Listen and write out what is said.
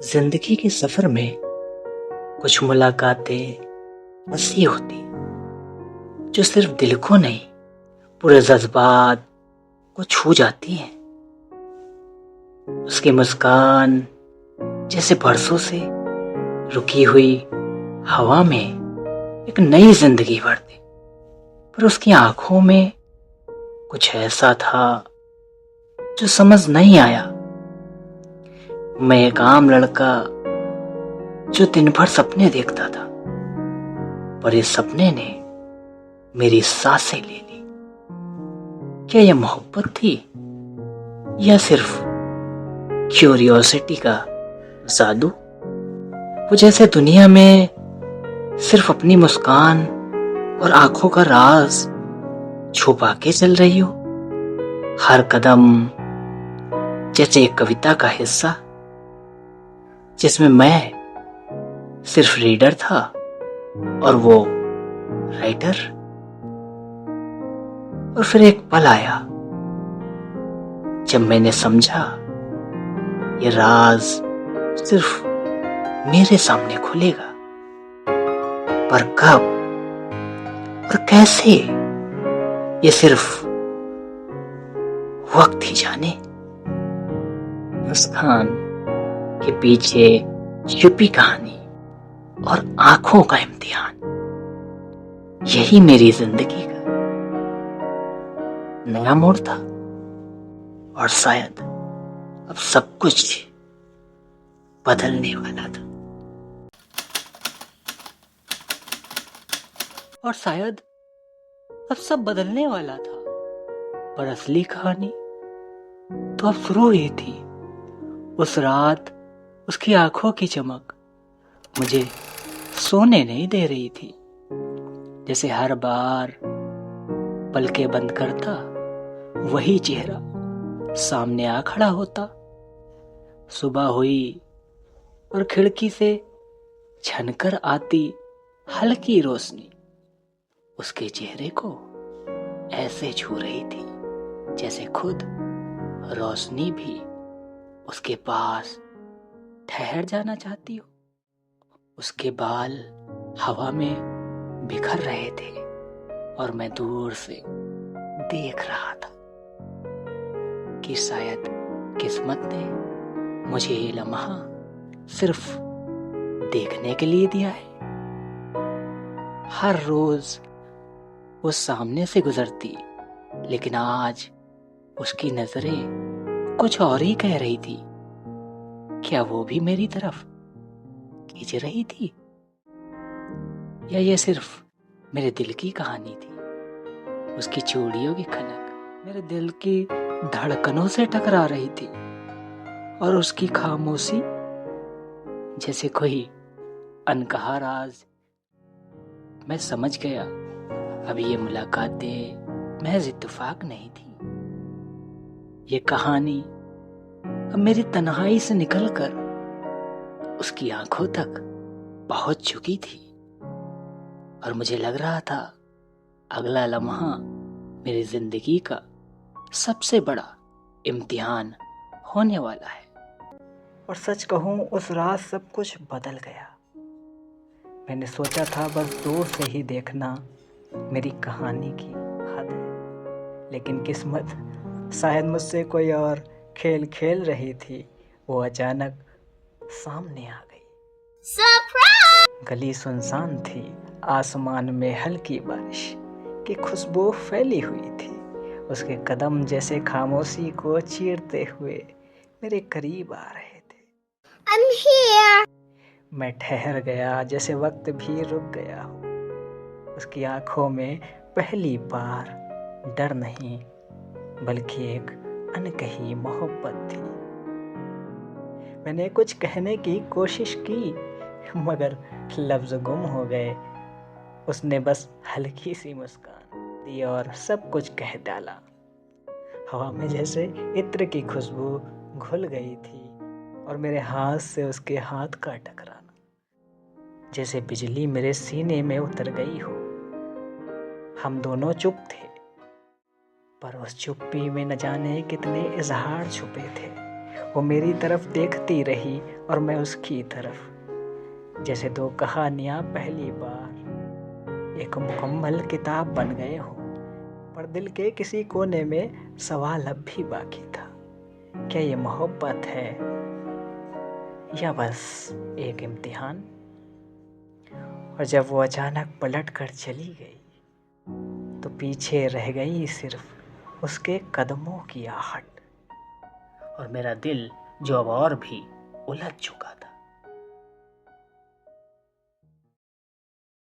जिंदगी के सफर में कुछ मुलाकातें ऐसी होती जो सिर्फ दिल को नहीं, पूरे जज्बात को छू जाती हैं। उसकी मुस्कान जैसे बरसों से रुकी हुई हवा में एक नई जिंदगी भर दी। पर उसकी आंखों में कुछ ऐसा था जो समझ नहीं आया। मैं एक आम लड़का जो दिन भर सपने देखता था, पर इस सपने ने मेरी सांसें ले ली। क्या यह मोहब्बत थी या सिर्फ क्यूरियोसिटी का जादू? वो जैसे दुनिया में सिर्फ अपनी मुस्कान और आंखों का राज छुपा के चल रही हो। हर कदम जैसे एक कविता का हिस्सा जिसमें मैं सिर्फ रीडर था और वो राइटर। और फिर एक पल आया जब मैंने समझा ये राज सिर्फ मेरे सामने खुलेगा, पर कब और कैसे ये सिर्फ वक्त ही जाने। मुस्कान के पीछे छुपी कहानी और आंखों का इम्तिहान, यही मेरी जिंदगी का नया मोड़ था। और शायद अब सब कुछ बदलने वाला था। और शायद अब सब बदलने वाला था, पर असली कहानी तो अब शुरू हुई थी। उस रात उसकी आंखों की चमक मुझे सोने नहीं दे रही थी। जैसे हर बार पलकें बंद करता वही चेहरा सामने आ खड़ा होता। सुबह हुई और खिड़की से छनकर आती हल्की रोशनी उसके चेहरे को ऐसे छू रही थी जैसे खुद रोशनी भी उसके पास ठहर जाना चाहती हो। उसके बाल हवा में बिखर रहे थे और मैं दूर से देख रहा था कि शायद किस्मत ने मुझे ये लम्हा सिर्फ देखने के लिए दिया है। हर रोज वो सामने से गुजरती, लेकिन आज उसकी नजरें कुछ और ही कह रही थी। क्या वो भी मेरी तरफ खींच रही थी या ये सिर्फ मेरे दिल की कहानी थी? उसकी चूड़ियों की खनक मेरे दिल की धड़कनों से टकरा रही थी और उसकी खामोशी जैसे कोई अनकहा राज। मैं समझ गया अब ये मुलाकातें महज इत्तेफाक नहीं थी। ये कहानी अब मेरी तन्हाई से निकलकर उसकी आंखों तक पहुंच चुकी थी और मुझे लग रहा था अगला लम्हा मेरी जिंदगी का सबसे बड़ा इम्तिहान होने वाला है। और सच कहूं, उस रात सब कुछ बदल गया। मैंने सोचा था बस दूर से ही देखना मेरी कहानी की हद है, लेकिन किस्मत शायद मुझसे कोई और खेल खेल रही थी। वो अचानक सामने आ गई। सरप्राइज! गली सुनसान थी, आसमान में हल्की बारिश की खुशबू फैली हुई थी। उसके कदम जैसे खामोशी को चीरते हुए मेरे करीब आ रहे थे। I'm here! मैं ठहर गया जैसे वक्त भी रुक गया हो। उसकी आंखों में पहली बार डर नहीं बल्कि एक अनकही मोहब्बत थी। मैंने कुछ कहने की कोशिश की मगर लफ्ज गुम हो गए। उसने बस हल्की सी मुस्कान दी और सब कुछ कह डाला। हवा में जैसे इत्र की खुशबू घुल गई थी और मेरे हाथ से उसके हाथ का टकराना जैसे बिजली मेरे सीने में उतर गई हो। हम दोनों चुप थे, पर उस चुप्पी में न जाने कितने इजहार छुपे थे। वो मेरी तरफ देखती रही और मैं उसकी तरफ, जैसे दो कहानियाँ पहली बार एक मुकम्मल किताब बन गए हो। पर दिल के किसी कोने में सवाल अब भी बाकी था, क्या ये मोहब्बत है या बस एक इम्तिहान। और जब वो अचानक पलट कर चली गई तो पीछे रह गई सिर्फ उसके कदमों की आहट, और मेरा दिल जो अब और भी उलझ चुका था।